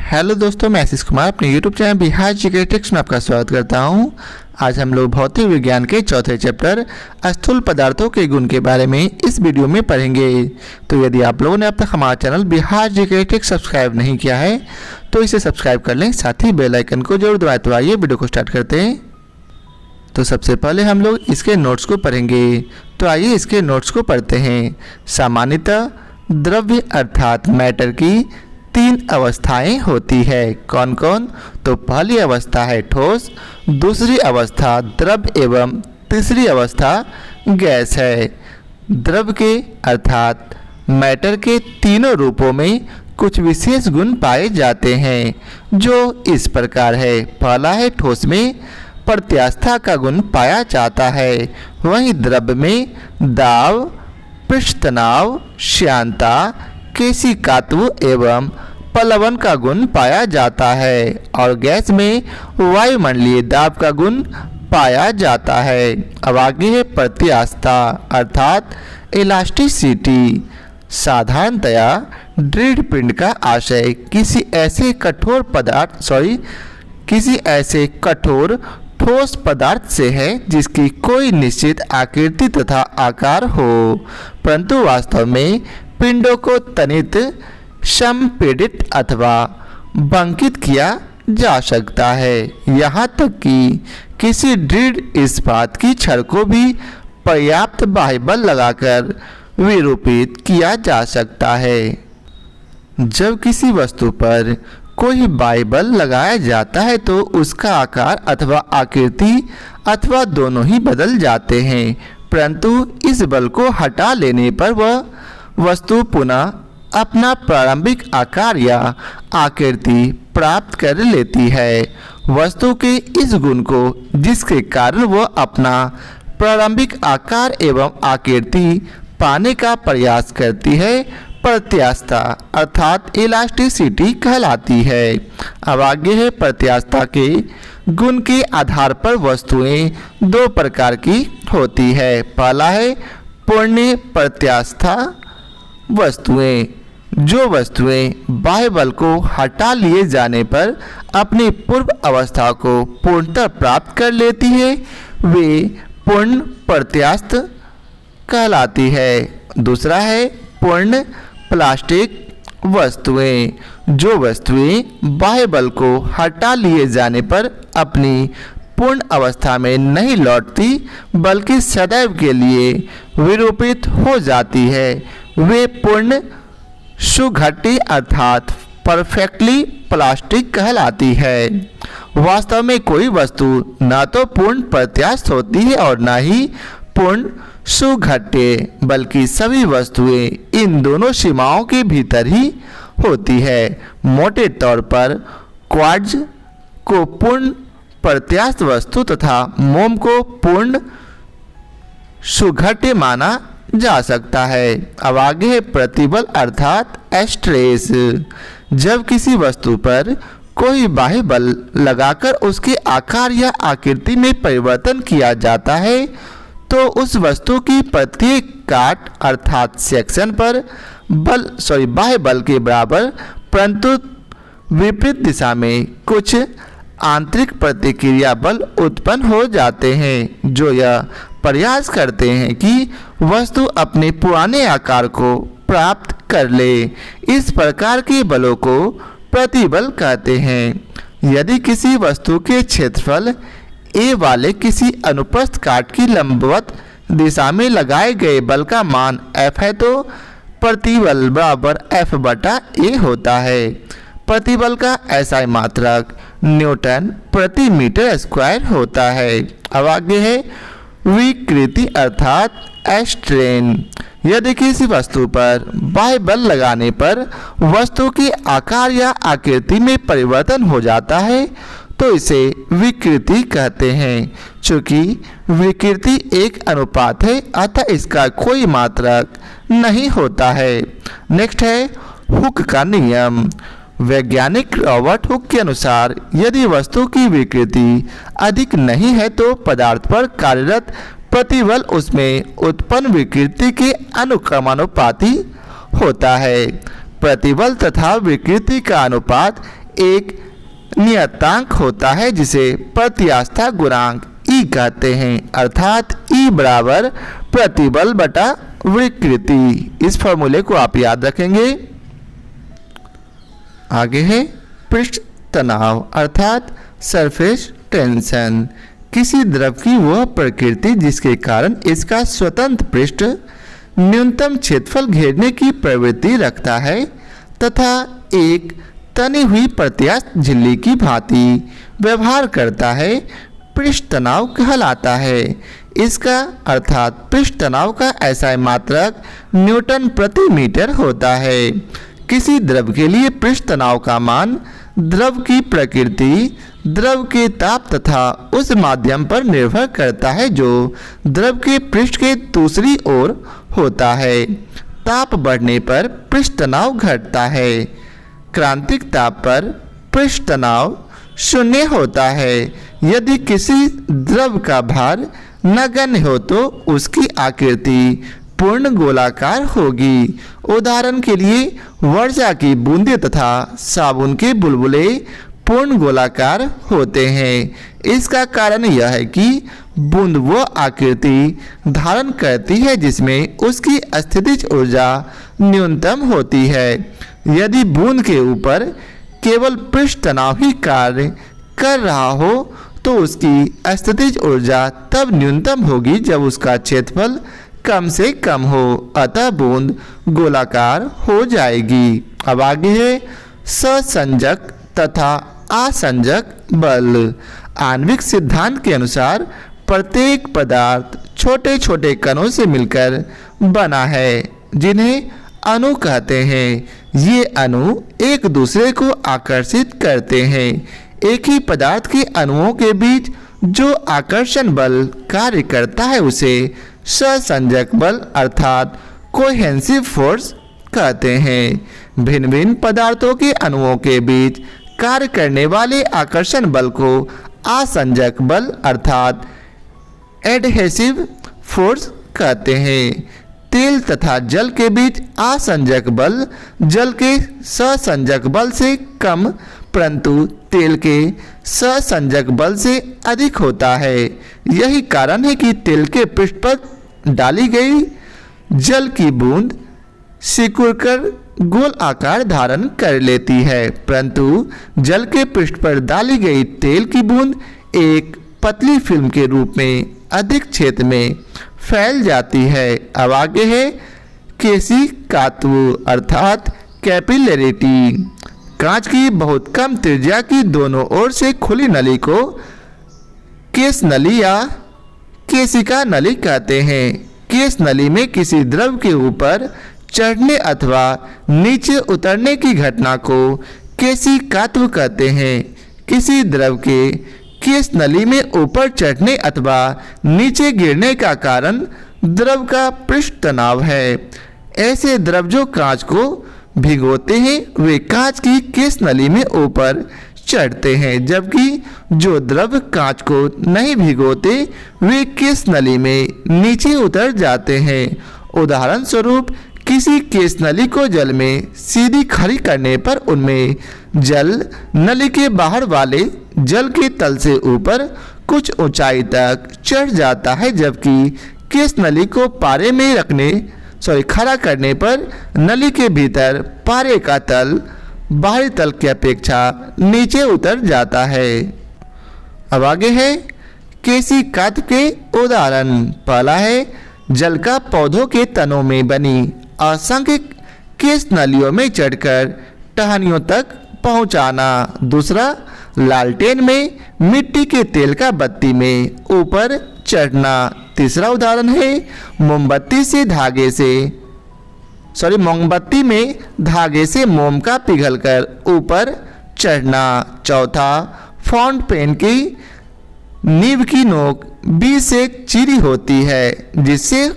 Hello दोस्तों, मैं आशीष कुमार अपने YouTube channel Bihar GK tricks में आपका स्वागत करता हूं। आज हम लोग भौतिक विज्ञान के चौथे चैप्टर स्थूल पदार्थों के गुण के बारे में इस वीडियो में पढ़ेंगे। तो यदि आप लोगों ने अब तक हमारा channel Bihar GK tricks subscribe नहीं किया है तो इसे सब्सक्राइब कर लें, साथ ही बेल आइकन को जरूर दबाएं। तो आइए वीडियो को स्टार्ट करते हैं। तो सबसे पहले हम लोग इसके नोट्स को पढ़ेंगे। तो आइए इसके नोट्स को पढ़ते हैं। सामान्यतः द्रव्य अर्थात मैटर की 3 अवस्थाएं होती है। कौन कौन? तो पहली अवस्था है ठोस, दूसरी अवस्था द्रव एवं तीसरी अवस्था गैस है। द्रव के अर्थात मैटर के तीनों रूपों में कुछ विशेष गुण पाए जाते हैं जो इस प्रकार है। पहला है ठोस में प्रत्यास्था का गुण पाया जाता है, वहीं द्रव में दाब, पृष्ठ तनाव, श्यानता, केशिकात्व एवं पलवन का गुण पाया जाता है और गैस में वायुमंडलीय दाब का गुण पाया जाता है। अब आगे है प्रत्यास्था अर्थात इलास्टिसिटी। साधारणतया दृढ़ पिंड का आशय किसी ऐसे कठोर ठोस पदार्थ से है जिसकी कोई निश्चित आकृति तथा आकार हो, परंतु वास्तव में पिंडों को तनित, संपीड़ित अथवा बंकित किया जा सकता है। यहाँ तक कि किसी दृढ़ इस्पात की छड़ को भी पर्याप्त बाह्य बल लगाकर विरूपित किया जा सकता है। जब किसी वस्तु पर कोई बाह्य बल लगाया जाता है तो उसका आकार अथवा आकृति अथवा दोनों ही बदल जाते हैं, परंतु इस बल को हटा लेने पर वह वस्तु पुनः अपना प्रारंभिक आकार या आकृति प्राप्त कर लेती है। वस्तु के इस गुण को जिसके कारण वह अपना प्रारंभिक आकार एवं आकृति पाने का प्रयास करती है प्रत्यास्था अर्थात इलास्टिसिटी कहलाती है। अब आगे है प्रत्यास्था के गुण के आधार पर वस्तुएं 2 प्रकार की होती है। पहला है पूर्ण प्रत्यास्था वस्तुएं, जो वस्तुएं बाह्य बल को हटा लिए जाने पर अपनी पूर्व अवस्था को पूर्णतः प्राप्त कर लेती है, वे पूर्ण प्रत्यास्थ कहलाती है। दूसरा है पूर्ण प्लास्टिक वस्तुएं, जो वस्तुएं बाह्य बल को हटा लिए जाने पर अपनी पूर्ण अवस्था में नहीं लौटती बल्कि सदैव के लिए विरूपित हो जाती है, वे पूर्ण सुघटी अर्थात परफेक्टली प्लास्टिक कहलाती है। वास्तव में कोई वस्तु न तो पूर्ण प्रत्यास्थ होती है और न ही पूर्ण सुघट्य, बल्कि सभी वस्तुएं इन दोनों सीमाओं के भीतर ही होती है। मोटे तौर पर क्वार्ट्ज को पूर्ण प्रत्यास्थ वस्तु तथा मोम को पूर्ण सुघट्य माना जा सकता है। अब आगे है प्रतिबल अर्थात स्ट्रेस। जब किसी वस्तु पर कोई बाह्य बल लगाकर उसके आकार या आकृति में परिवर्तन किया जाता है तो उस वस्तु की प्रत्येक काट अर्थात सेक्शन पर बाह्य बल के बराबर परंतु विपरीत दिशा में कुछ आंतरिक प्रतिक्रिया बल उत्पन्न हो जाते हैं जो यह प्रयास करते हैं कि वस्तु अपने पुराने आकार को प्राप्त कर ले। इस प्रकार के बलों को प्रतिबल कहते हैं। यदि किसी वस्तु के क्षेत्रफल ए वाले किसी अनुप्रस्थ काट की लंबवत दिशा में लगाए गए बल का मान F है तो प्रतिबल बराबर F बटा A होता है। प्रतिबल का SI मात्रक न्यूटन प्रति मीटर स्क्वायर होता है। अब आगे है विकृति अर्थात स्ट्रेन। यदि किसी वस्तु पर बाह्य बल लगाने पर वस्तु के आकार या आकृति में परिवर्तन हो जाता है तो इसे विकृति कहते हैं। चूँकि विकृति एक अनुपात है अतः इसका कोई मात्रक नहीं होता है। नेक्स्ट है हुक का नियम। वैज्ञानिक रॉबर्ट हुक के अनुसार यदि वस्तु की विकृति अधिक नहीं है तो पदार्थ पर कार्यरत प्रतिबल उसमें उत्पन्न विकृति के अनुक्रमानुपाती होता है। प्रतिबल तथा विकृति का अनुपात एक नियतांक होता है जिसे प्रत्यास्था गुणांक ई कहते हैं, अर्थात ई बराबर प्रतिबल बटा विकृति। इस फॉर्मूले को आप याद रखेंगे। आगे है पृष्ठ तनाव अर्थात सरफेस टेंशन। किसी द्रव की वह प्रकृति जिसके कारण इसका स्वतंत्र पृष्ठ न्यूनतम क्षेत्रफल घेरने की प्रवृत्ति रखता है तथा एक तनी हुई प्रत्यास्थ झिल्ली की भांति व्यवहार करता है, पृष्ठ तनाव कहलाता है। इसका अर्थात पृष्ठ तनाव का SI मात्रक न्यूटन प्रति मीटर होता है। किसी द्रव के लिए पृष्ठ तनाव का मान द्रव की प्रकृति, द्रव के ताप तथा उस माध्यम पर निर्भर करता है जो द्रव के पृष्ठ के दूसरी ओर होता है। ताप बढ़ने पर पृष्ठ तनाव घटता है। क्रांतिक ताप पर पृष्ठ तनाव शून्य होता है। यदि किसी द्रव का भार नगण्य हो तो उसकी आकृति पूर्ण गोलाकार होगी। उदाहरण के लिए वर्षा की बूंदें तथा साबुन के बुलबुले पूर्ण गोलाकार होते हैं। इसका कारण यह है कि बूंद वो आकृति धारण करती है जिसमें उसकी स्थितिज ऊर्जा न्यूनतम होती है। यदि बूंद के ऊपर केवल पृष्ठ तनाव ही कार्य कर रहा हो तो उसकी स्थितिज ऊर्जा तब न्यूनतम होगी जब उसका क्षेत्रफल कम से कम हो, अतः बूंद गोलाकार हो जाएगी। अब आगे है ससंजक तथा असंजक बल। आणविक सिद्धांत के अनुसार प्रत्येक पदार्थ छोटे छोटे कणों से मिलकर बना है जिन्हें अणु कहते हैं। ये अणु एक दूसरे को आकर्षित करते हैं। एक ही पदार्थ के अणुओं के बीच जो आकर्षण बल कार्य करता है उसे ससंजक बल अर्थात कोहेसिव फोर्स कहते हैं। भिन्न भिन्न पदार्थों के अणुओं के बीच कार्य करने वाले आकर्षण बल को असंजक बल अर्थात एडहेसिव फोर्स कहते हैं। तेल तथा जल के बीच असंजक बल जल के ससंजक बल से कम परंतु तेल के ससंजक बल से अधिक होता है। यही कारण है कि तेल के पृष्ठ पर डाली गई जल की बूंद सिकुड़कर गोल आकार धारण कर लेती है, परंतु जल के पृष्ठ पर डाली गई तेल की बूंद एक पतली फिल्म के रूप में अधिक क्षेत्र में फैल जाती है। अब आगे है केशिकात्व अर्थात कैपिलरिटी। कांच की बहुत कम त्रिज्या की दोनों ओर से खुली नली को केश नली या केशिका नली कहते हैं। केश नली में किसी द्रव के ऊपर चढ़ने अथवा नीचे उतरने की घटना को केशिकात्व कहते हैं। किसी द्रव के केश नली में ऊपर चढ़ने अथवा नीचे गिरने का कारण द्रव का पृष्ठ तनाव है। ऐसे द्रव जो कांच को भिगोते हैं वे कांच की केश नली में ऊपर चढ़ते हैं, जबकि जो द्रव कांच को नहीं भिगोते वे केश नली में नीचे उतर जाते हैं। उदाहरण स्वरूप किसी केश नली को जल में सीधी खड़ी करने पर उनमें जल नली के बाहर वाले जल के तल से ऊपर कुछ ऊंचाई तक चढ़ जाता है, जबकि केश नली को पारे में खड़ा करने पर नली के भीतर पारे का तल बाहरी तल की अपेक्षा नीचे उतर जाता है। अब आगे है केशिकात्व के उदाहरण। पहला है जल का पौधों के तनों में बनी असंख्य केश नलियों में चढ़कर टहनियों तक पहुंचाना। दूसरा लालटेन में मिट्टी के तेल का बत्ती में ऊपर चढ़ना। तीसरा उदाहरण है मोमबत्ती में धागे से मोम का पिघलकर ऊपर चढ़ना। चौथा फाउंट पेन की नीब की नोक बीच से चिरी होती है जिससे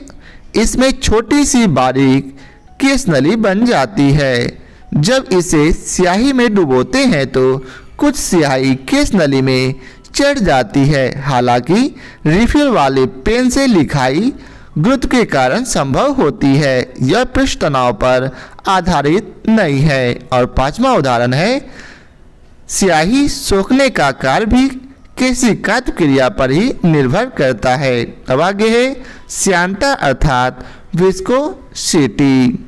इसमें छोटी सी बारीक केश नली बन जाती है। जब इसे स्याही में डुबोते हैं तो कुछ स्याही केश नली में चढ़ जाती है। हालांकि रिफिल वाले पेन से लिखाई गुरुत्व के कारण संभव होती है, यह पृष्ठ तनाव पर आधारित नहीं है। और पांचवा उदाहरण है स्याही सोखने का कार्य भी केशिकात्मक क्रिया पर ही निर्भर करता है। अब आगे है श्यानता अर्थात विस्कोसिटी।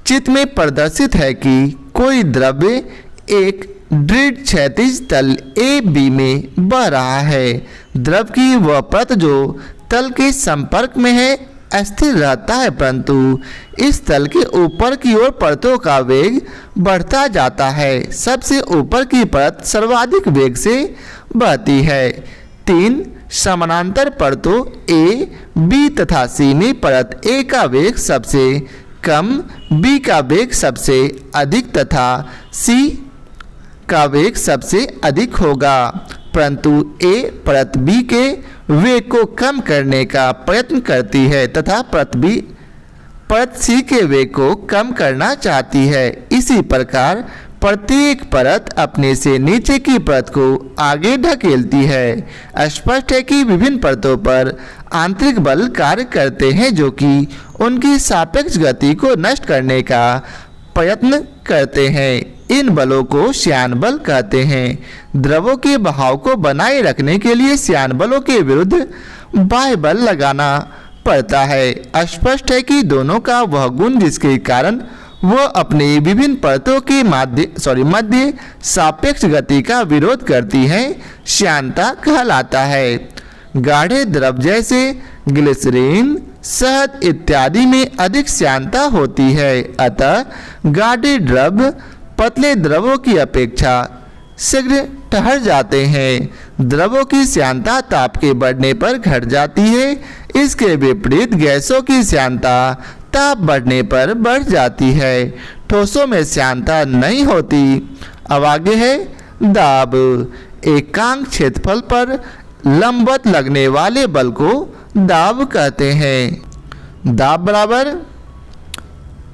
चित्र में प्रदर्शित है कि कोई द्रव्य एक दृढ़ क्षैतिज तल AB में बह रहा है। द्रव की वह परत जो तल के संपर्क में है अस्थिर रहता है, परंतु इस तल के ऊपर की ओर परतों का वेग बढ़ता जाता है। सबसे ऊपर की परत सर्वाधिक वेग से बहती है। 3 समानांतर परतों A, B तथा C में परत A का वेग सबसे कम, B का वेग सबसे अधिक तथा C का वेग सबसे अधिक होगा, परंतु A परत B के वेग को कम करने का प्रयत्न करती है तथा परत C के वेग को कम करना चाहती है। इसी प्रकार प्रत्येक परत अपने से नीचे की परत को आगे ढकेलती है। स्पष्ट है कि विभिन्न परतों पर आंतरिक बल कार्य करते हैं जो कि उनकी सापेक्ष गति को नष्ट करने का प्रयत्न करते हैं। इन बलों को श्यान बल कहते हैं। द्रवों के बहाव को बनाए रखने के लिए श्यान बलों के विरुद्ध बाह्य बल लगाना पड़ता है। स्पष्ट है कि दोनों का वह गुण जिसके कारण वह अपनी विभिन्न परतों के मध्य सापेक्ष गति का विरोध करती है श्यानता कहलाता है। गाढ़े द्रव जैसे ग्लिसरीन, शहद इत्यादि में अधिक श्यानता होती है, अतः गाढ़े द्रव पतले द्रवों की अपेक्षा शीघ्र ठहर जाते हैं। द्रवों की श्यानता ताप के बढ़ने पर घट जाती है। इसके विपरीत गैसों की श्यानता ताप बढ़ने पर बढ़ जाती है। ठोसों में श्यानता नहीं होती। अब आगे है दाब। एकांक क्षेत्रफल पर लंबवत लगने वाले बल को दाब कहते हैं। दाब बराबर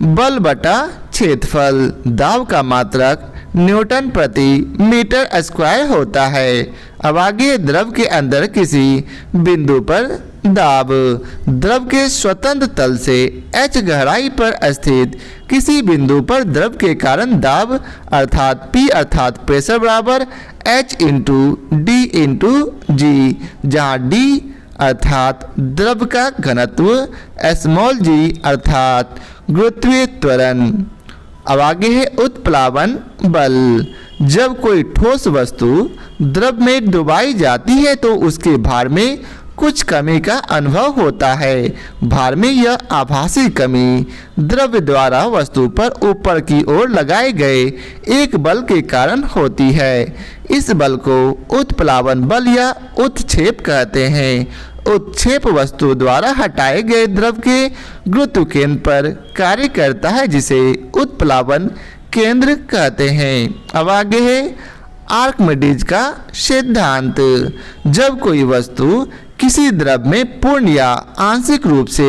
बल बटा क्षेत्रफल। दाब का मात्रक न्यूटन प्रति मीटर स्क्वायर होता है। अब आगे द्रव के अंदर किसी बिंदु पर दाब। द्रव के स्वतंत्र तल से h गहराई पर स्थित किसी बिंदु पर द्रव के कारण दाब अर्थात P अर्थात प्रेशर बराबर H into D into G, जहाँ D अर्थात द्रव का घनत्व, स्मॉल g अर्थात गुरुत्वीय त्वरण। अब आगे है उत्प्लावन बल। जब कोई ठोस वस्तु द्रव में डुबाई जाती है तो उसके भार में कुछ कमी का अनुभव होता है। भार में यह आभासी कमी द्रव द्वारा वस्तु पर ऊपर की ओर लगाए गए एक बल के कारण होती है। इस बल को उत्प्लावन बल या उत्क्षेप कहते हैं। उत्क्षेप वस्तु द्वारा हटाए गए द्रव के गुरुत्व केंद्र पर कार्य करता है, जिसे उत्प्लावन केंद्र कहते हैं। अब आगे है आर्किमिडीज का सिद्धांत। जब कोई वस्तु किसी द्रव में पूर्ण या आंशिक रूप से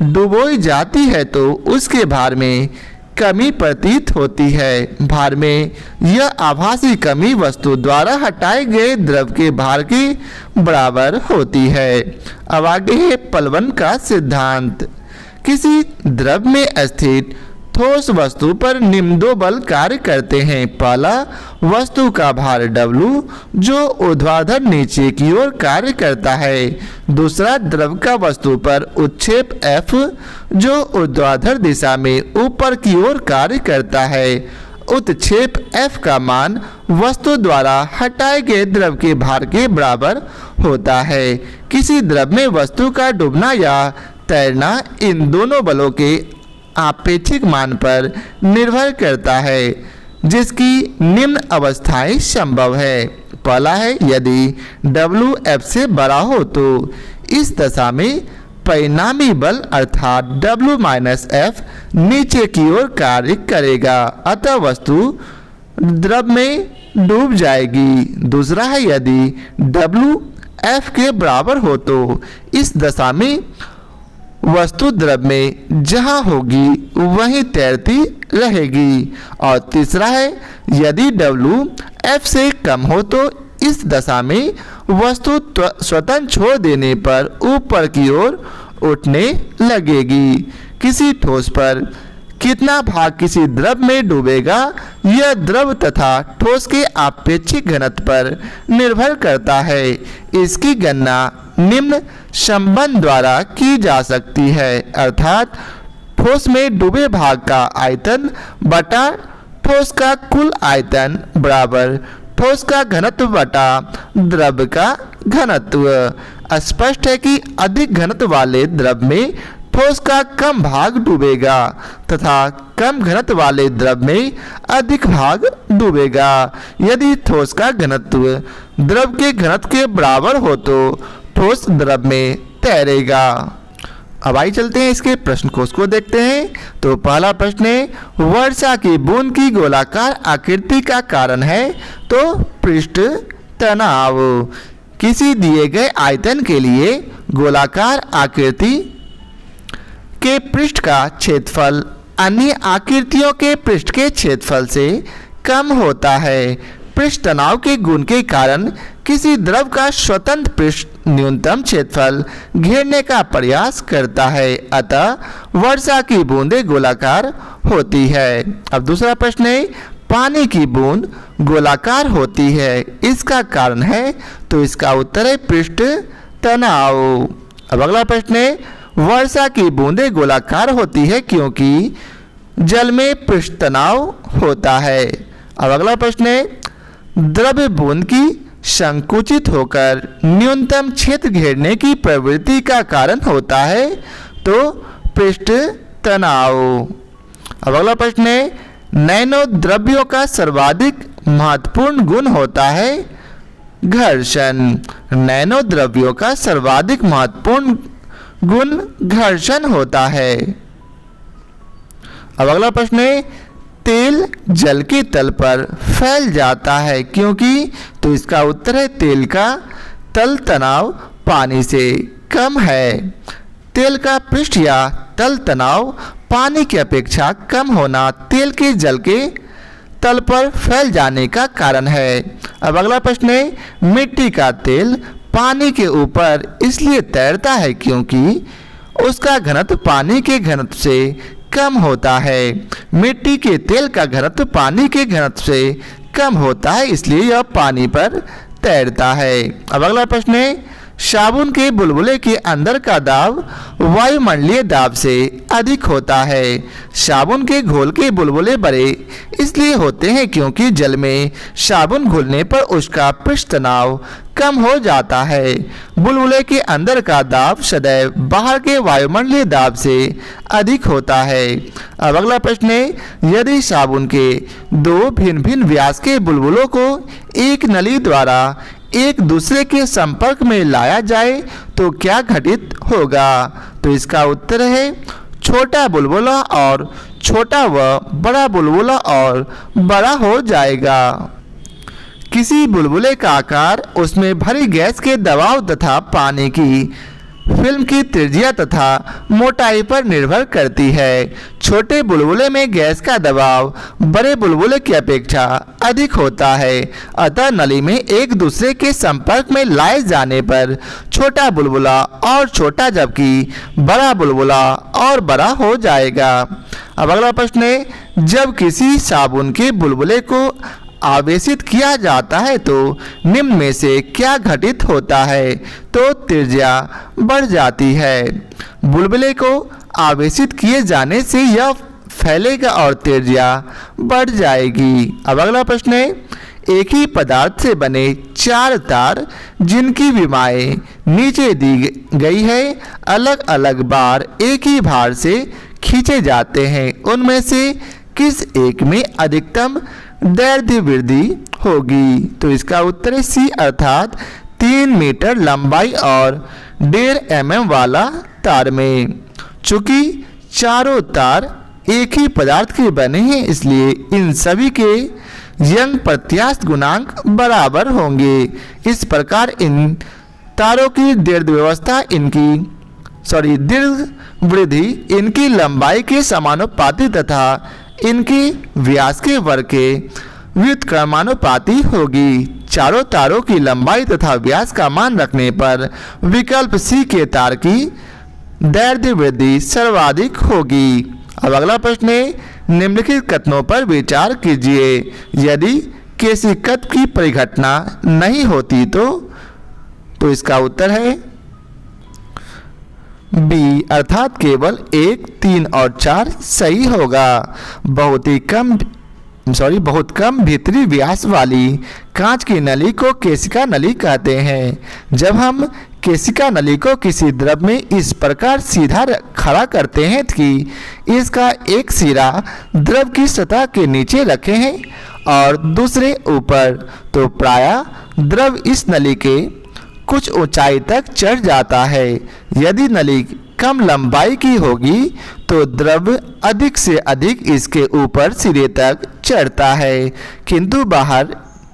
डुबोई जाती है तो उसके भार में कमी प्रतीत होती है। भार में यह आभासी कमी वस्तु द्वारा हटाए गए द्रव के भार के बराबर होती है। अब आगे है प्लवन का सिद्धांत। किसी द्रव में स्थित ठोस वस्तु पर निम्न दो बल कार्य करते हैं। पहला वस्तु का भार W जो ऊर्ध्वाधर नीचे की ओर कार्य करता है। दूसरा द्रव का वस्तु पर उत्क्षेप F जो ऊर्ध्वाधर दिशा में ऊपर की ओर कार्य करता है। उत्क्षेप F का मान वस्तु द्वारा हटाए गए द्रव के भार के बराबर होता है। किसी द्रव में वस्तु का डूबना या तैरना इन दोनों बलों के आपेक्षिक मान पर निर्भर करता है, जिसकी निम्न अवस्थाएं संभव है। पहला है यदि W F से बड़ा हो तो इस दशा में परिणामी बल अर्थात W माइनस F नीचे की ओर कार्य करेगा, अतः वस्तु द्रव में डूब जाएगी। दूसरा है यदि W F के बराबर हो तो इस दशा में वस्तु द्रव में जहां होगी वहीं तैरती रहेगी। और तीसरा है यदि W F से कम हो तो इस दशा में वस्तु स्वतंत्र छोड़ देने पर ऊपर की ओर उठने लगेगी। किसी ठोस पर कितना भाग किसी द्रव में डूबेगा यह द्रव तथा ठोस के आपेक्षिक घनत्व पर निर्भर करता है। इसकी गणना निम्न संबंध द्वारा की जा सकती है, अर्थात ठोस में डूबे भाग का आयतन बटा ठोस का कुल आयतन बराबर ठोस का घनत्व बटा द्रव का घनत्व। स्पष्ट है कि अधिक घनत्व वाले द्रव में ठोस का कम भाग डूबेगा तथा कम घनत्व वाले द्रव में अधिक भाग डूबेगा। यदि ठोस का घनत्व द्रव के घनत्व के बराबर हो तो ठोस द्रव में तैरेगा। अब आइए चलते हैं इसके प्रश्न कोश को देखते हैं। तो पहला प्रश्न है, वर्षा की बूंद की गोलाकार आकृति का कारण है तो पृष्ठ तनाव। किसी दिए गए आयतन के लिए गोलाकार आकृति के पृष्ठ का क्षेत्रफल अन्य आकृतियों के पृष्ठ के क्षेत्रफल से कम होता है। पृष्ठ तनाव के गुण के कारण किसी द्रव का स्वतंत्र पृष्ठ न्यूनतम क्षेत्रफल घेरने का प्रयास करता है, अतः वर्षा की बूंदें गोलाकार होती है। अब दूसरा प्रश्न है, पानी की बूंद गोलाकार होती है, इसका कारण है तो इसका उत्तर है पृष्ठ तनाव। अब अगला प्रश्न है, वर्षा की बूंदें गोलाकार होती है क्योंकि जल में पृष्ठ तनाव होता है। अब अगला प्रश्न है, द्रव्य बूंद की संकुचित होकर न्यूनतम क्षेत्र घेरने की प्रवृत्ति का कारण होता है तो पृष्ठ तनाव। अब अगला प्रश्न है, नैनो द्रव्यों का सर्वाधिक महत्वपूर्ण गुण होता है घर्षण। नैनो द्रव्यों का सर्वाधिक महत्वपूर्ण गुण घर्षण होता है। अब अगला प्रश्न है, तेल जल के तल पर फैल जाता है क्योंकि तो इसका उत्तर है तेल का तल तनाव पानी से कम है। तेल का पृष्ठ या तल तनाव पानी की अपेक्षा कम होना तेल के जल के तल पर फैल जाने का कारण है। अब अगला प्रश्न है, मिट्टी का तेल पानी के ऊपर इसलिए तैरता है क्योंकि उसका घनत्व पानी के घनत्व से कम होता है। मिट्टी के तेल का घनत्व पानी के घनत्व से कम होता है, इसलिए यह पानी पर तैरता है। अब अगला प्रश्न है, साबुन के बुलबुले के अंदर का दाब वायुमंडलीय दाब से अधिक होता है। साबुन के घोल के बुलबुले बड़े इसलिए होते हैं क्योंकि जल में साबुन घुलने पर उसका पृष्ठ तनाव कम हो जाता है। बुलबुले के अंदर का दाब सदैव बाहर के वायुमंडलीय दाब से अधिक होता है। अब अगला प्रश्न है, यदि साबुन के दो भिन्न भिन्न व्यास के बुलबुलों को एक नली द्वारा एक दूसरे के संपर्क में लाया जाए तो क्या घटित होगा? तो इसका उत्तर है छोटा बुलबुला और छोटा व बड़ा बुलबुला और बड़ा हो जाएगा। किसी बुलबुले का आकार उसमें भरी गैस के दबाव तथा पानी की फिल्म की त्रिज्या तथा मोटाई पर निर्भर करती है। छोटे बुलबुले में गैस का दबाव बड़े बुलबुले की अपेक्षा अधिक होता है, अतः नली में एक दूसरे के संपर्क में लाए जाने पर छोटा बुलबुला और छोटा जबकि बड़ा बुलबुला और बड़ा हो जाएगा। अब अगला प्रश्न है, जब किसी साबुन के बुलबुले को आवेशित किया जाता है तो निम्न में से क्या घटित होता है? तो त्रिज्या बढ़ जाती है। बुलबुले को आवेशित किए जाने से यह फैलेगा और त्रिज्या बढ़ जाएगी। अब अगला प्रश्न है, एक ही पदार्थ से बने चार तार जिनकी विमाएं नीचे दी गई है अलग अलग बार एक ही भार से खींचे जाते हैं, उनमें से किस एक में अधिकतम दैर्ध्य वृद्धि होगी? तो इसका उत्तर है सी, अर्थात 3 मीटर लंबाई और 1.5 mm वाला तार में। चूंकि चारों तार एक ही पदार्थ के बने हैं इसलिए इन सभी के यंग प्रत्यास्थ गुणांक बराबर होंगे। इस प्रकार इन तारों की दीर्घ वृद्धि इनकी लंबाई के समानुपाती तथा इनके व्यास के वर्ग के व्युत्क्रमानुपाती होगी। चारों तारों की लंबाई तथा व्यास का मान रखने पर विकल्प सी के तार की दैर्ध्य वृद्धि सर्वाधिक होगी। अब अगला प्रश्न है, निम्नलिखित कथनों पर विचार कीजिए। यदि केशिकत्व की परिघटना नहीं होती तो इसका उत्तर है बी अर्थात केवल 1, 3 और 4 सही होगा। बहुत कम भीतरी व्यास वाली कांच की नली को केशिका नली कहते हैं। जब हम केशिका नली को किसी द्रव में इस प्रकार सीधा खड़ा करते हैं कि इसका एक सिरा द्रव की सतह के नीचे रखे हैं और दूसरे ऊपर, तो प्रायः द्रव इस नली के कुछ ऊंचाई तक चढ़ जाता है। यदि नली कम लंबाई की होगी तो द्रव अधिक से अधिक इसके ऊपर सिरे तक चढ़ता है, किंतु बाहर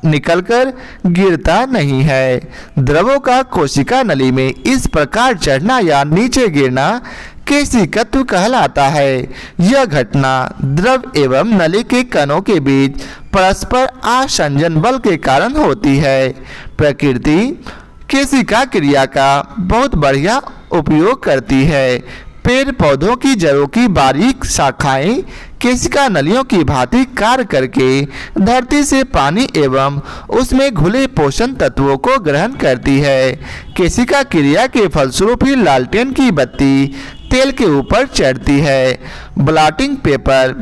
निकलकर गिरता नहीं है। द्रवों का कोशिका नली में इस प्रकार चढ़ना या नीचे गिरना केशिकत्व कहलाता है। यह घटना द्रव एवं नली के कणों के बीच परस्पर आसंजन बल के कारण होती है। प्रकृति केशिका क्रिया का बहुत बढ़िया उपयोग करती है। पेड़ पौधों की जड़ों की बारीक शाखाएं केशिका नलियों की भांति कार्य करके धरती से पानी एवं उसमें घुले पोषण तत्वों को ग्रहण करती है। केशिका क्रिया के फलस्वरूप ही लालटेन की बत्ती तेल के ऊपर चढ़ती है। ब्लॉटिंग पेपर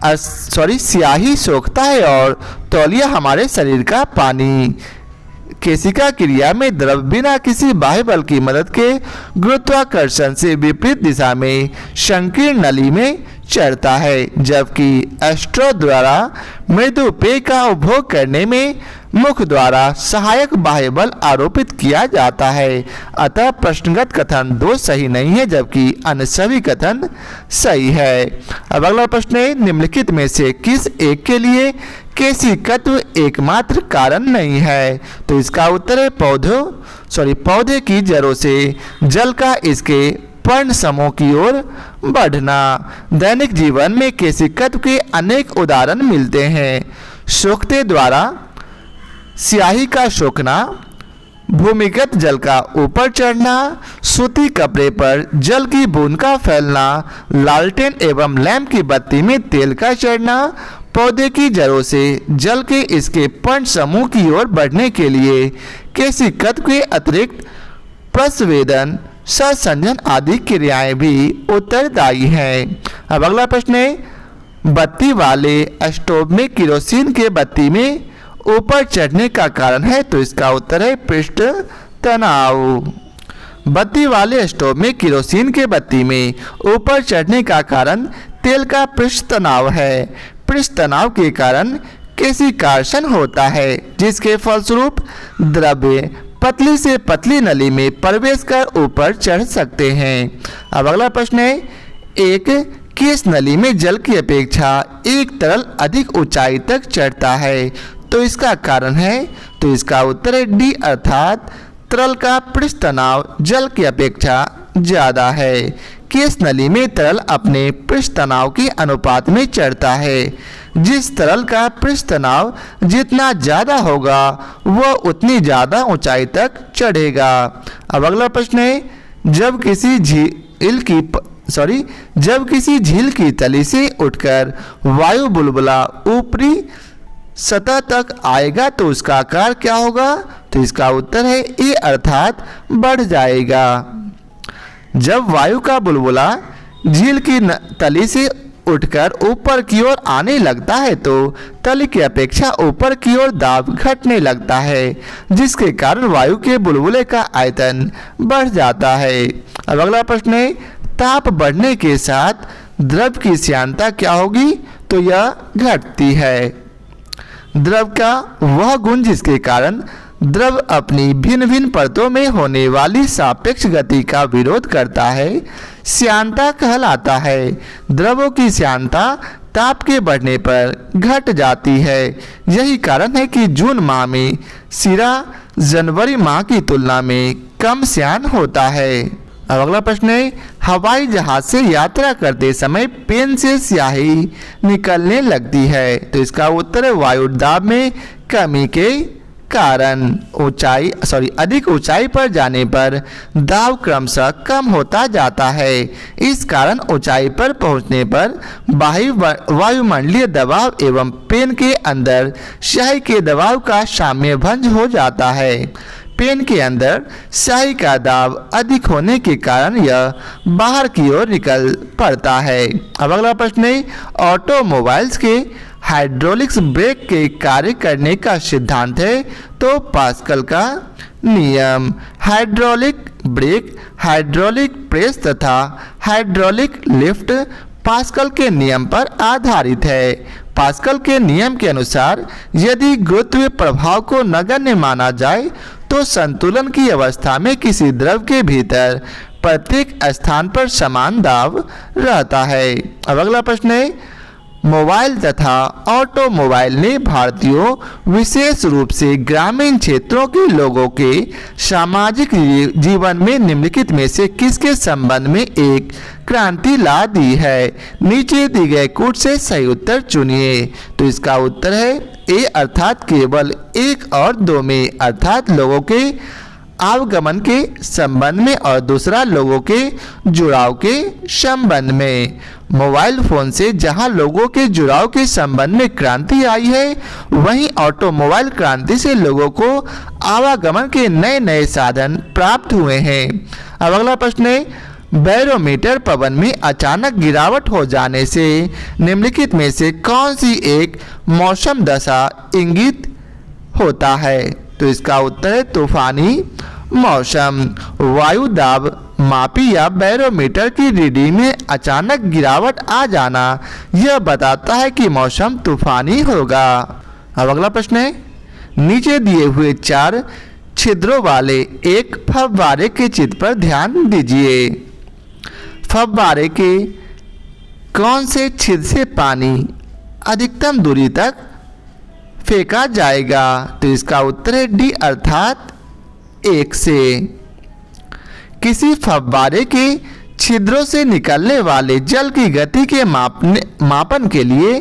स्याही सोखता है और तौलिया हमारे शरीर का पानी। केशिका क्रिया में द्रव बिना किसी बाह्य बल की मदद के गुरुत्वाकर्षण से विपरीत दिशा में संकीर्ण नली में चढ़ता है, जबकि एस्ट्रो द्वारा मृदु पेय का उपभोग करने में मुख द्वारा सहायक बाह्य बल आरोपित किया जाता है। अतः प्रश्नगत कथन 2 सही नहीं है, जबकि अन्य सभी कथन सही है। अब अगला प्रश्न है, निम्नलिखित में से किस एक के लिए केशिकत्व एकमात्र कारण नहीं है? तो इसका उत्तर है पौधे की जड़ों से जल का इसके पर्ण समूह की ओर बढ़ना। दैनिक जीवन में केशिकत्व के अनेक उदाहरण मिलते हैं। सोखते द्वारा स्याही का सोखना, भूमिगत जल का ऊपर चढ़ना, सूती कपड़े पर जल की बूंद का फैलना, लालटेन एवं लैंप की बत्ती में तेल का चढ़ना, पौधे की जड़ों से जल के इसके पर्ण समूह की ओर बढ़ने के लिए केशिकत्व के अतिरिक्त प्रस्वेदन, संसंजन आदि क्रियाएं भी उत्तरदायी हैं। अब अगला प्रश्न है, बत्ती वाले स्टोव में केरोसिन के बत्ती में ऊपर चढ़ने का कारण है? तो इसका उत्तर है पृष्ठ तनाव। बत्ती वाले स्टोव में केरोसिन के बत्ती में ऊपर चढ़ने का कारण तेल का पृष्ठ तनाव है। पृष्ठ तनाव के कारण केशिकार्षण होता है, जिसके फलस्वरूप द्रव्य पतली से पतली नली में प्रवेश कर ऊपर चढ़ सकते हैं। अब अगला प्रश्न है, एक केश नली में जल की अपेक्षा एक तरल अधिक ऊंचाई तक चढ़ता है, तो इसका कारण है? तो इसका उत्तर है डी अर्थात तरल का पृष्ठ तनाव जल की अपेक्षा ज़्यादा है। केश नली में तरल अपने पृष्ठ तनाव के अनुपात में चढ़ता है। जिस तरल का पृष्ठ तनाव जितना ज़्यादा होगा वह उतनी ज़्यादा ऊंचाई तक चढ़ेगा। अब अगला प्रश्न है, जब किसी झील की तली से उठकर वायु बुलबुला ऊपरी सतह तक आएगा तो उसका आकार क्या होगा? तो इसका उत्तर है ए अर्थात बढ़ जाएगा। जब वायु का बुलबुला झील की तली से उठकर ऊपर की ओर आने लगता है तो तली की अपेक्षा ऊपर की ओर दाब घटने लगता है, जिसके कारण वायु के बुलबुले का आयतन बढ़ जाता है। अब अगला प्रश्न है, ताप बढ़ने के साथ द्रव की श्यानता क्या होगी? तो यह घटती है। द्रव का वह गुण जिसके कारण द्रव अपनी भिन्न भिन्न परतों में होने वाली सापेक्ष गति का विरोध करता है, श्यानता कहलाता है। द्रवों की श्यानता ताप के बढ़ने पर घट जाती है। यही कारण है कि जून माह में सिरा जनवरी माह की तुलना में कम श्यान होता है। अब अगला प्रश्न है, हवाई जहाज से यात्रा करते समय पेन से स्याही निकलने लगती है, तो इसका उत्तर है वायु दाब में कमी के कारण अधिक ऊंचाई पर जाने पर दाब क्रमशः कम होता जाता है। इस कारण ऊंचाई पर पहुंचने पर वायुमंडलीय दबाव एवं पेन के अंदर स्याही के दबाव का साम्य भंग हो जाता है। पेन के अंदर स्याही का दाब अधिक होने के कारण यह बाहर की ओर निकल पड़ता है। अब अगला प्रश्न है, ऑटोमोबाइल्स के हाइड्रोलिक्स ब्रेक के कार्य करने का सिद्धांत है तो पास्कल का नियम। हाइड्रोलिक ब्रेक, हाइड्रोलिक प्रेस तथा हाइड्रोलिक लिफ्ट पास्कल के नियम पर आधारित है। पास्कल के नियम के अनुसार यदि गुरुत्वीय प्रभाव को नगण्य माना जाए तो संतुलन की अवस्था में किसी द्रव के भीतर प्रत्येक स्थान पर समान दाब रहता है। अब अगला प्रश्न है, मोबाइल तथा ऑटोमोबाइल ने भारतीयों विशेष रूप से ग्रामीण क्षेत्रों के लोगों के सामाजिक जीवन में निम्नलिखित में से किसके संबंध में एक क्रांति ला दी है। नीचे दी गए कूट से सही उत्तर चुनिए। तो इसका उत्तर है ए अर्थात केवल 1 और 2 में, अर्थात लोगों के आवागमन के संबंध में और दूसरा लोगों के जुड़ाव के संबंध में। मोबाइल फोन से जहां लोगों के जुड़ाव के संबंध में क्रांति आई है, वहीं ऑटोमोबाइल क्रांति से लोगों को आवागमन के नए नए साधन प्राप्त हुए हैं। अब अगला प्रश्न है, बैरोमीटर पवन में अचानक गिरावट हो जाने से निम्नलिखित में से कौन सी एक मौसम दशा इंगित होता है। तो इसका उत्तर है तूफानी मौसम। वायु दाब मापी या बैरोमीटर की रीडिंग में अचानक गिरावट आ जाना यह बताता है कि मौसम तूफानी होगा। अब अगला प्रश्न है, नीचे दिए हुए 4 छिद्रों वाले एक फव्वारे के चित्र पर ध्यान दीजिए। फव्वारे के कौन से छिद्र से पानी अधिकतम दूरी तक फेंका जाएगा। तो इसका उत्तर है डी अर्थात 1 से। किसी फव्वारे के छिद्रों से निकलने वाले जल की गति के मापन के लिए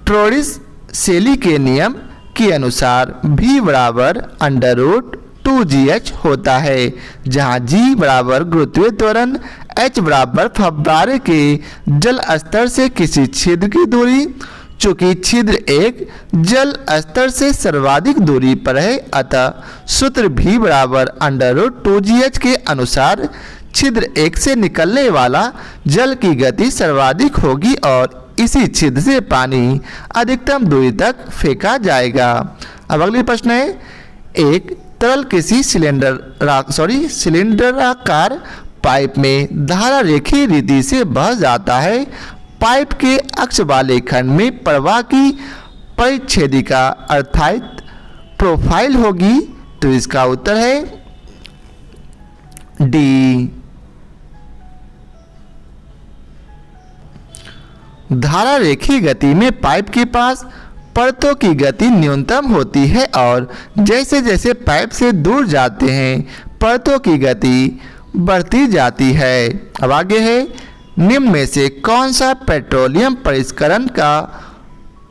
टोरिस-शेली के नियम के अनुसार V बराबर √2GH होता है, जहाँ G बराबर गुरुत्वीय त्वरण, H बराबर फव्वारे के जल स्तर से किसी छिद्र की दूरी। चूंकि छिद्र एक जल स्तर से सर्वाधिक दूरी पर है, अतः सूत्र V बराबर √2GH के अनुसार छिद्र एक से निकलने वाला जल की गति सर्वाधिक होगी और इसी छिद्र से पानी अधिकतम दूरी तक फेंका जाएगा। अब अगली प्रश्न है, एक तरल किसी सिलेंडराकार पाइप में धारा रेखीय रीति से बह जाता है। पाइप के अक्ष वाले खंड में प्रवाह की परिच्छेदिका अर्थात प्रोफाइल होगी। तो इसका उत्तर है डी। धारा रेखीय गति में पाइप के पास परतों की गति न्यूनतम होती है और जैसे जैसे पाइप से दूर जाते हैं परतों की गति बढ़ती जाती है। अब आगे है, निम्न में से कौन सा पेट्रोलियम परिष्करण का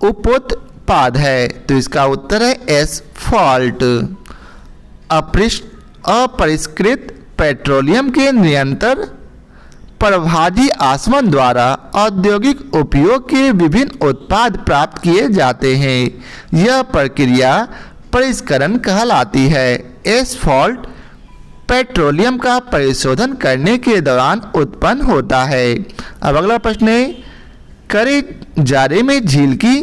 उपोत्पाद है। तो इसका उत्तर है एस्फॉल्ट। अपरिष्कृत पेट्रोलियम के निरंतर प्रवाही आसवन द्वारा औद्योगिक उपयोग के विभिन्न उत्पाद प्राप्त किए जाते हैं। यह प्रक्रिया परिष्करण कहलाती है। एस्फॉल्ट पेट्रोलियम का परिशोधन करने के दौरान उत्पन्न होता है। अब अगला प्रश्न है, कड़े जाड़े में झील की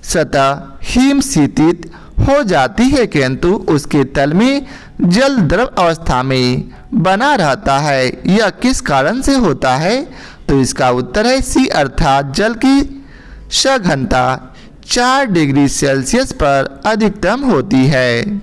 सतह हिमशीतित हो जाती है किंतु उसके तल में जल द्रव अवस्था में बना रहता है। यह किस कारण से होता है। तो इसका उत्तर है सी अर्थात जल की सघनता 4 डिग्री सेल्सियस पर अधिकतम होती है।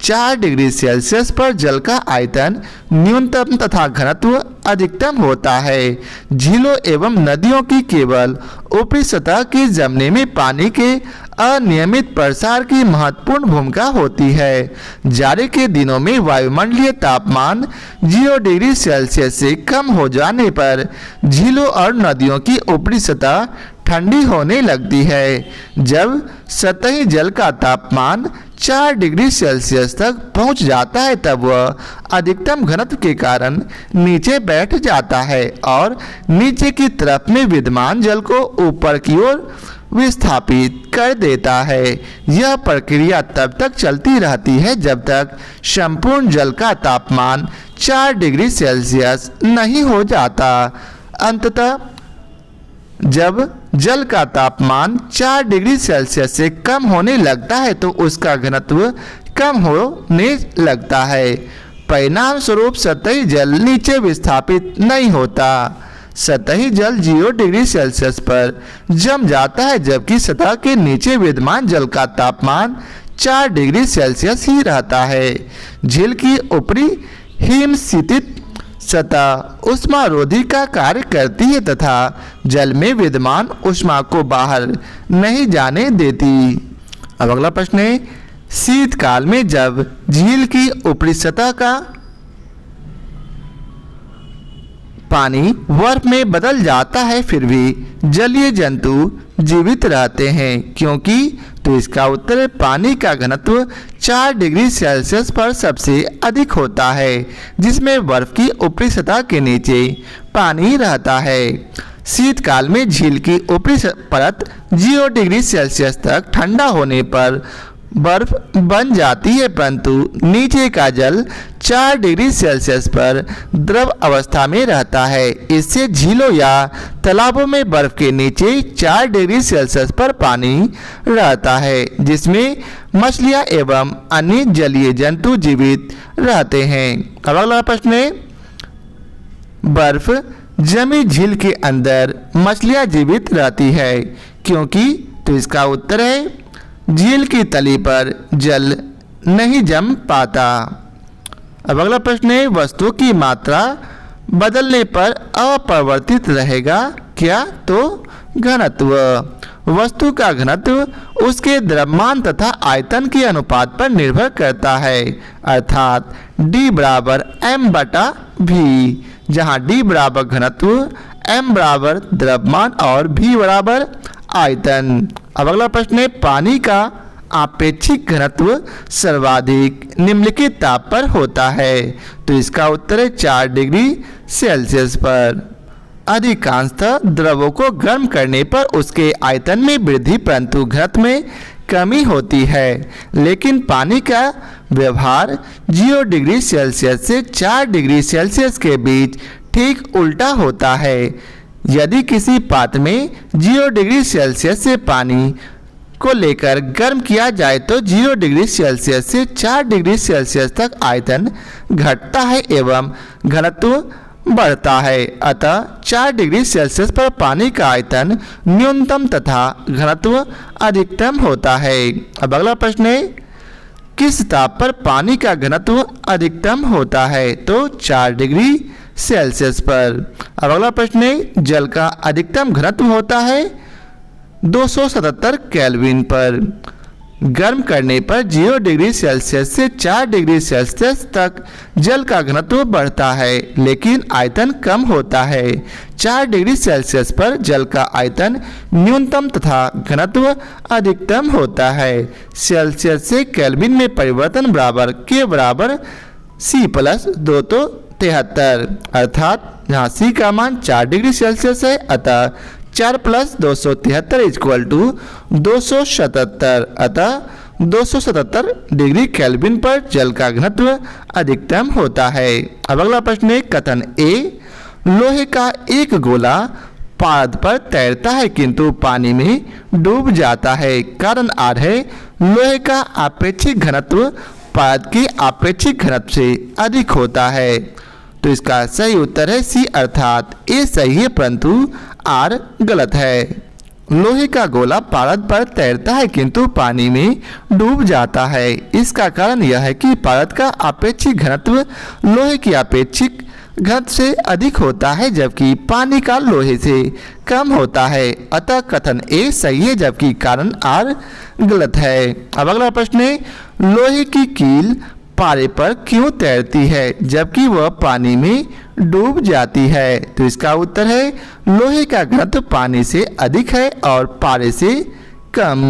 4 डिग्री सेल्सियस पर जल का आयतन न्यूनतम तथा घनत्व अधिकतम होता है। झीलों एवं नदियों की केवल ऊपरी सतह के जमने में पानी के अनियमित प्रसार की महत्वपूर्ण भूमिका होती है। जाड़े के दिनों में वायुमंडलीय तापमान 0 डिग्री सेल्सियस से कम हो जाने पर झीलों और नदियों की ऊपरी सतह ठंडी होने लगती है। जब सतही जल का तापमान 4 डिग्री सेल्सियस तक पहुंच जाता है तब वह अधिकतम घनत्व के कारण नीचे बैठ जाता है और नीचे की तरफ में विद्यमान जल को ऊपर की ओर विस्थापित कर देता है। यह प्रक्रिया तब तक चलती रहती है जब तक संपूर्ण जल का तापमान 4 डिग्री सेल्सियस नहीं हो जाता। अंततः जब जल का तापमान 4 डिग्री सेल्सियस से कम होने लगता है तो उसका घनत्व कम होने लगता है। परिणाम स्वरूप सतही जल नीचे विस्थापित नहीं होता। सतही जल 0 डिग्री सेल्सियस पर जम जाता है जबकि सतह के नीचे विद्यमान जल का तापमान 4 डिग्री सेल्सियस ही रहता है। झील की ऊपरी हिमस्थित सतह ऊष्मारोधी का कार्य करती है तथा जल में विद्यमान ऊष्मा को बाहर नहीं जाने देती। अब अगला प्रश्न है, शीतकाल में जब झील की ऊपरी सतह का पानी बर्फ में बदल जाता है फिर भी जलीय जंतु जीवित रहते हैं क्योंकि? तो इसका उत्तर है पानी का घनत्व 4 डिग्री सेल्सियस पर सबसे अधिक होता है जिसमें बर्फ की ऊपरी सतह के नीचे पानी रहता है। शीतकाल में झील की ऊपरी परत 0 डिग्री सेल्सियस तक ठंडा होने पर बर्फ बन जाती है परंतु नीचे का जल 4 डिग्री सेल्सियस पर द्रव अवस्था में रहता है। इससे झीलों या तालाबों में बर्फ के नीचे 4 डिग्री सेल्सियस पर पानी रहता है जिसमें मछलियां एवं अन्य जलीय जंतु जीवित रहते हैं। अब अगला प्रश्न है, बर्फ जमी झील के अंदर मछलियां जीवित रहती है क्योंकि? तो इसका उत्तर है झील की तली पर जल नहीं जम पाता। अब अगला प्रश्न है, वस्तु की मात्रा बदलने पर अपरिवर्तित रहेगा क्या? तो घनत्व। वस्तु का घनत्व उसके द्रव्यमान तथा आयतन के अनुपात पर निर्भर करता है अर्थात D बराबर m बटा v, जहाँ D बराबर घनत्व, m बराबर द्रव्यमान और v बराबर आयतन। अब अगला प्रश्न है, पानी का आपेक्षिक घनत्व सर्वाधिक निम्नलिखित ताप पर होता है। तो इसका उत्तर है 4 डिग्री सेल्सियस पर। अधिकांशतः द्रवों को गर्म करने पर उसके आयतन में वृद्धि परंतु घनत्व में कमी होती है, लेकिन पानी का व्यवहार 0 डिग्री सेल्सियस से 4 डिग्री सेल्सियस के बीच ठीक उल्टा होता है। यदि किसी पात्र में 0 डिग्री सेल्सियस से पानी को लेकर गर्म किया जाए तो 0 डिग्री सेल्सियस से 4 डिग्री सेल्सियस तक आयतन घटता है एवं घनत्व बढ़ता है। अतः 4 डिग्री सेल्सियस पर पानी का आयतन न्यूनतम तथा घनत्व अधिकतम होता है। अब अगला प्रश्न है, किस ताप पर पानी का घनत्व अधिकतम होता है? तो 4 डिग्री सेल्सियस पर। अब अगला प्रश्न है, जल का अधिकतम घनत्व होता है 277 केल्विन पर। गर्म करने पर 0 डिग्री सेल्सियस से 4 डिग्री सेल्सियस तक जल का घनत्व बढ़ता है लेकिन आयतन कम होता है। 4 डिग्री सेल्सियस पर जल का आयतन न्यूनतम तथा घनत्व अधिकतम होता है। सेल्सियस से केल्विन में परिवर्तन बराबर के बराबर C प्लस 273 अर्थात यहाँ C का मान 4 डिग्री सेल्सियस है अतः 4 प्लस 273 इक्वल टू 277 अतः 277 डिग्री केल्विन पर जल का घनत्व अधिकतम होता है। अब अगला प्रश्न है, कथन ए, लोहे का एक गोला पारद पर तैरता है किंतु पानी में डूब जाता है। कारण आर है, लोहे का आपेक्षिक घनत्व पारद के आपेक्षिक घनत्व से अधिक होता है। तो इसका सही उत्तर है सी अर्थात ए सही है परंतु आर गलत है। लोहे का गोला पारद पर तैरता है किंतु पानी में डूब जाता है। इसका कारण यह है कि पारद का आपेक्षिक घनत्व लोहे की आपेक्षिक घनत्व से अधिक होता है जबकि पानी का लोहे से कम होता है। अतः कथन ए सही है जबकि कारण आर गलत है। अब अगला प्रश्न है, लोहे की कील पारे पर क्यों तैरती है जबकि वह पानी में डूब जाती है? तो इसका उत्तर है, लोहे का घनत्व पानी से अधिक है और पारे से कम।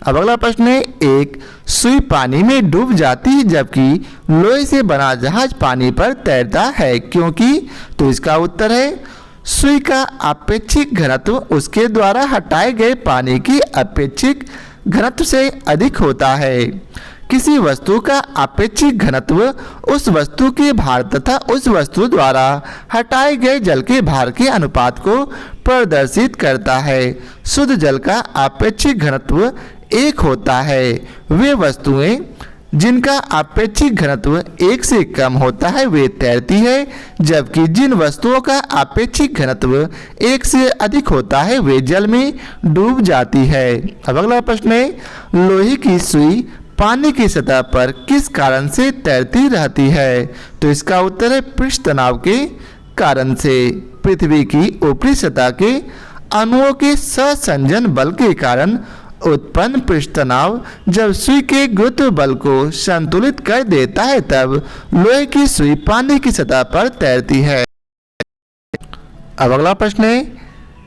अब अगला प्रश्न है, एक सुई पानी में डूब जाती है जबकि लोहे से बना जहाज पानी पर तैरता है, क्योंकि? तो इसका उत्तर है सुई का अपेक्षिक घनत्व उसके द्वारा हटाए गए पानी की अपेक्षिक घनत्व से अधिक होता है। किसी वस्तु का अपेक्षिक घनत्व उस वस्तु के भार तथा उस वस्तु द्वारा हटाए गए जल के भार के अनुपात को प्रदर्शित करता है। शुद्ध जल का अपेक्षिक घनत्व 1 होता है। वे वस्तुएं जिनका अपेक्षिक घनत्व 1 से कम होता है वे तैरती है, जबकि जिन वस्तुओं का अपेक्षिक घनत्व 1 से अधिक होता है वे जल में डूब जाती है। अब अगला प्रश्न है, लोहे की सुई पानी की सतह पर किस कारण से तैरती रहती है? तो इसका उत्तर है पृष्ठ तनाव के कारण से। पृथ्वी की ऊपरी सतह के अणुओं के सहसंजन बल के कारण उत्पन्न पृष्ठ तनाव जब सुई के गुरुत्व बल को संतुलित कर देता है तब लोहे की सुई पानी की सतह पर तैरती है। अब अगला प्रश्न है,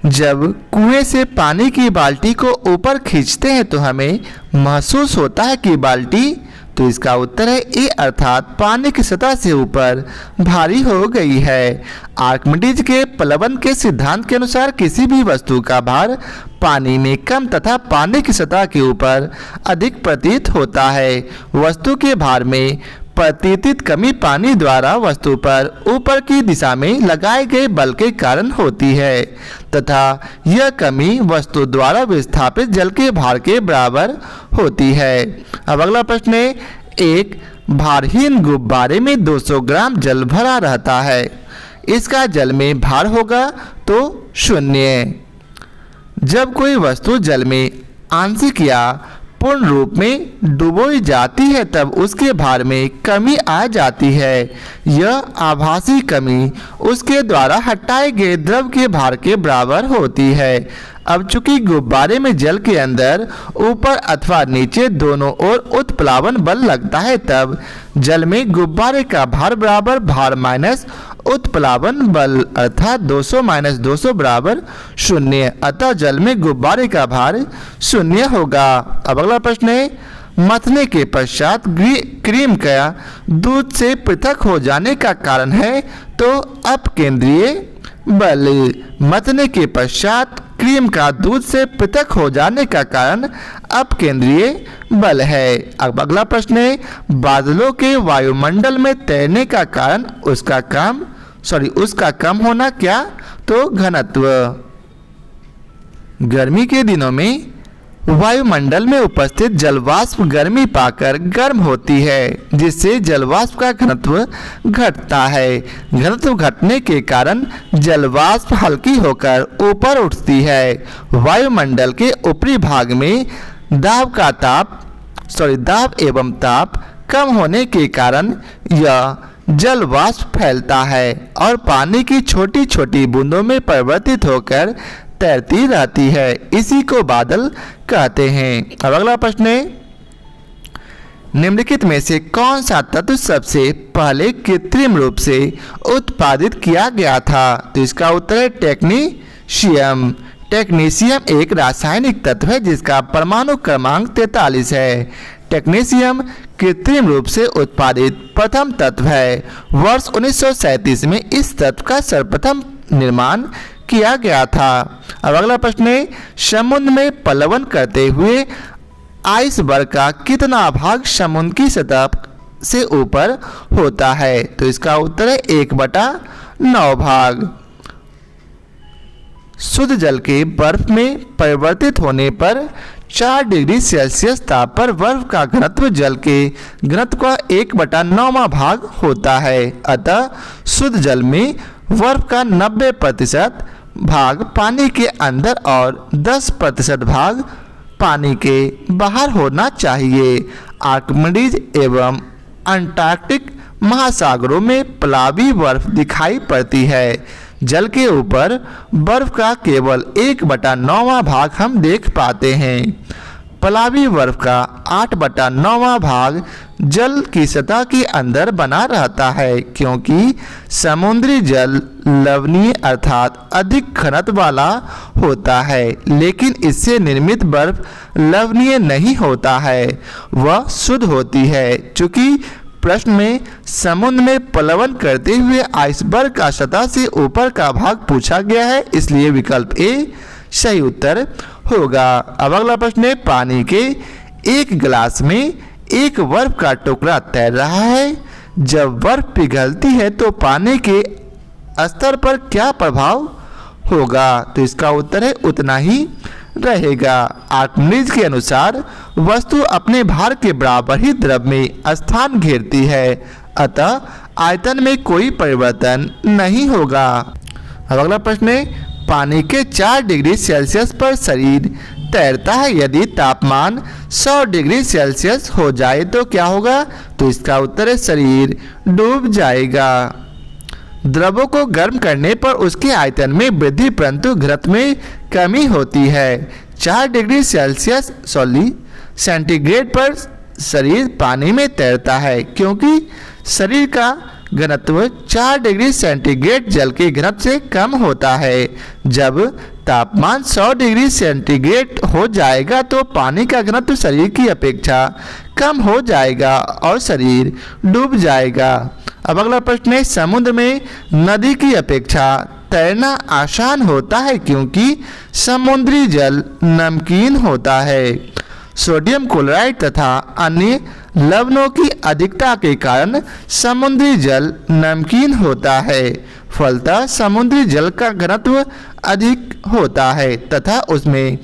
जब कुएं से पानी की बाल्टी को ऊपर खींचते हैं तो हमें महसूस होता है कि बाल्टी? तो इसका उत्तर है ए, अर्थात पानी की सतह से ऊपर भारी हो गई है। आर्किमिडीज के प्लवन के सिद्धांत के अनुसार किसी भी वस्तु का भार पानी में कम तथा पानी की सतह के ऊपर अधिक प्रतीत होता है। वस्तु के भार में प्रतितित कमी पानी द्वारा वस्तु पर ऊपर की दिशा में लगाए गए बल के कारण होती है तथा यह कमी वस्तु द्वारा विस्थापित जल के भार के बराबर होती है। अब अगला प्रश्न है, एक भारहीन गुब्बारे में 200 ग्राम जल भरा रहता है, इसका जल में भार होगा तो 0। जब कोई वस्तु जल में आंशिक या पूर्ण रूप में डुबोई जाती है तब उसके भार में कमी आ जाती है। यह आभासी कमी उसके द्वारा हटाए गए द्रव के भार के बराबर होती है। अब चूंकि गुब्बारे में जल के अंदर ऊपर अथवा नीचे दोनों ओर उत्प्लावन बल लगता है तब जल में गुब्बारे का भार बराबर भार माइनस उत्प्लावन बल अर्थात 200 माइनस 200 बराबर 0। अतः जल में गुब्बारे का भार 0 होगा। अब अगला प्रश्न है, मथने के पश्चात क्रीम का दूध से पृथक हो जाने का कारण है तो अपकेंद्रीय बल। मथने के पश्चात क्रीम का दूध से पृथक हो जाने का कारण अपकेंद्रीय बल है। अब अगला प्रश्न है, बादलों के वायुमंडल में तैरने का कारण उसका कम होना क्या? तो घनत्व। गर्मी के दिनों में वायुमंडल में उपस्थित जलवाष्प गर्मी पाकर गर्म होती है जिससे जलवाष्प का घनत्व घटता है। घनत्व घटने के कारण जलवाष्प हल्की होकर ऊपर उठती है। वायुमंडल के ऊपरी भाग में दाब एवं ताप कम होने के कारण यह जल वाष्प फैलता है और पानी की छोटी छोटी बूंदों में परिवर्तित होकर तैरती रहती है। इसी को बादल कहते हैं। अब अगला प्रश्न है, निम्नलिखित में से कौन सा तत्व सबसे पहले कृत्रिम रूप से उत्पादित किया गया था? तो इसका उत्तर है टेक्नीशियम। टेक्नीशियम एक रासायनिक तत्व है जिसका परमाणु क्रमांक 43 है। टेक्नीशियम कृत्रिम रूप से उत्पादित प्रथम तत्व है। वर्ष 1937 में इस तत्व का सर्वप्रथम निर्माण किया गया था। अब अगला प्रश्न है, समुद्र में प्लवन करते हुए आइसबर्ग का कितना भाग समुद्र की सतह से ऊपर होता है? तो इसका उत्तर है 1/9 भाग। शुद्ध जल के बर्फ में परिवर्तित होने पर 4 डिग्री सेल्सियस ताप पर बर्फ का घनत्व जल के घनत्व का 1/9वां भाग होता है। अतः शुद्ध जल में बर्फ का 90% भाग पानी के अंदर और 10% भाग पानी के बाहर होना चाहिए। आर्किमिडीज एवं अंटार्कटिक महासागरों में प्लावी बर्फ दिखाई पड़ती है। जल के ऊपर बर्फ का केवल 1/9वां भाग हम देख पाते हैं। पलावी बर्फ का 8/9 भाग जल की सतह के अंदर बना रहता है, क्योंकि समुद्री जल लवणीय अर्थात अधिक घनत्व वाला होता है। लेकिन इससे निर्मित बर्फ लवणीय नहीं होता है, वह शुद्ध होती है। चूंकि प्रश्न में समुद्र में प्लवन करते हुए आइसबर्ग का सतह से ऊपर का भाग पूछा गया है, इसलिए विकल्प ए सही उत्तर होगा। अब अगला प्रश्न है, पानी के एक गिलास में एक बर्फ का टुकड़ा तैर रहा है। जब बर्फ पिघलती है तो पानी के स्तर पर क्या प्रभाव होगा? तो इसका उत्तर है उतना ही रहेगा। आर्किमिडीज के अनुसार वस्तु अपने भार के बराबर ही द्रव में स्थान घेरती है, अतः आयतन में कोई परिवर्तन नहीं होगा। अब अगला प्रश्न है, पानी के 4 डिग्री सेल्सियस पर शरीर तैरता है। यदि तापमान 100 डिग्री सेल्सियस हो जाए तो क्या होगा? तो इसका उत्तर है शरीर डूब जाएगा। द्रवों को गर्म करने पर उसके आयतन में वृद्धि परंतु घनत्व में कमी होती है। 4 डिग्री सेंटीग्रेड पर शरीर पानी में तैरता है, क्योंकि शरीर का घनत्व 4 डिग्री सेंटीग्रेड जल के घनत्व से कम होता है। जब तापमान 100 डिग्री सेंटीग्रेड हो जाएगा तो पानी का घनत्व शरीर की अपेक्षा कम हो जाएगा और शरीर डूब जाएगा। अब अगला प्रश्न है, समुद्र में नदी की अपेक्षा तैरना आसान होता है, क्योंकि समुद्री जल नमकीन होता है। सोडियम क्लोराइड तथा अन्य लवणों की अधिकता के कारण समुद्री जल नमकीन होता है। फलतः समुद्री जल का घनत्व अधिक होता है तथा उसमें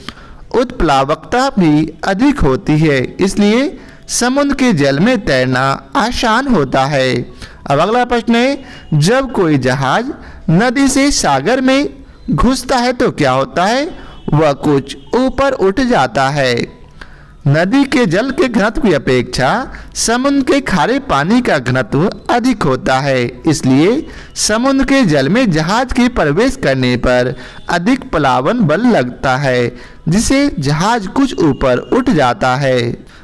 उत्प्लावकता भी अधिक होती है, इसलिए समुद्र के जल में तैरना आसान होता है। अब अगला प्रश्न है, जब कोई जहाज नदी से सागर में घुसता है तो क्या होता है? वह कुछ ऊपर उठ जाता है। नदी के जल के घनत्व की अपेक्षा समुद्र के खारे पानी का घनत्व अधिक होता है, इसलिए समुद्र के जल में जहाज के प्रवेश करने पर अधिक प्लावन बल लगता है, जिससे जहाज कुछ ऊपर उठ जाता है।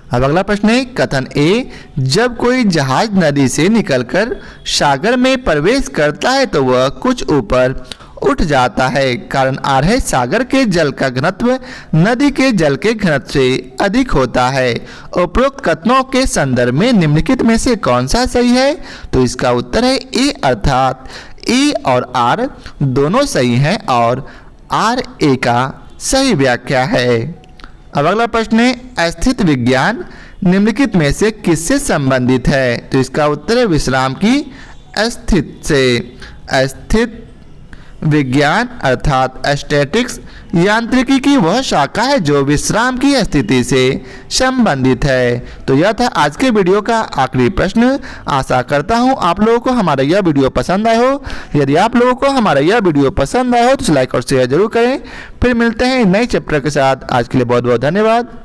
अब अगला प्रश्न है, कथन ए, जब कोई जहाज नदी से निकलकर सागर में प्रवेश करता है तो वह कुछ ऊपर उठ जाता है। कारण आर है, सागर के जल का घनत्व नदी के जल के घनत्व से अधिक होता है। उपरोक्त कथनों के संदर्भ में निम्नलिखित में से कौन सा सही है? तो इसका उत्तर है ए, अर्थात ए और आर दोनों सही हैं और आर ए का सही व्याख्या है। अब अगला प्रश्न है, स्थित विज्ञान निम्नलिखित में से किससे संबंधित है? तो इसका उत्तर है विश्राम की स्थिति से। स्थित विज्ञान अर्थात स्टैटिक्स यांत्रिकी की वह शाखा है जो विश्राम की स्थिति से संबंधित है। तो यह था आज के वीडियो का आखिरी प्रश्न। आशा करता हूं आप लोगों को हमारा यह वीडियो पसंद आया हो। यदि आप लोगों को हमारा यह वीडियो पसंद आया हो तो लाइक और शेयर जरूर करें। फिर मिलते हैं नए चैप्टर के साथ। आज के लिए बहुत बहुत धन्यवाद।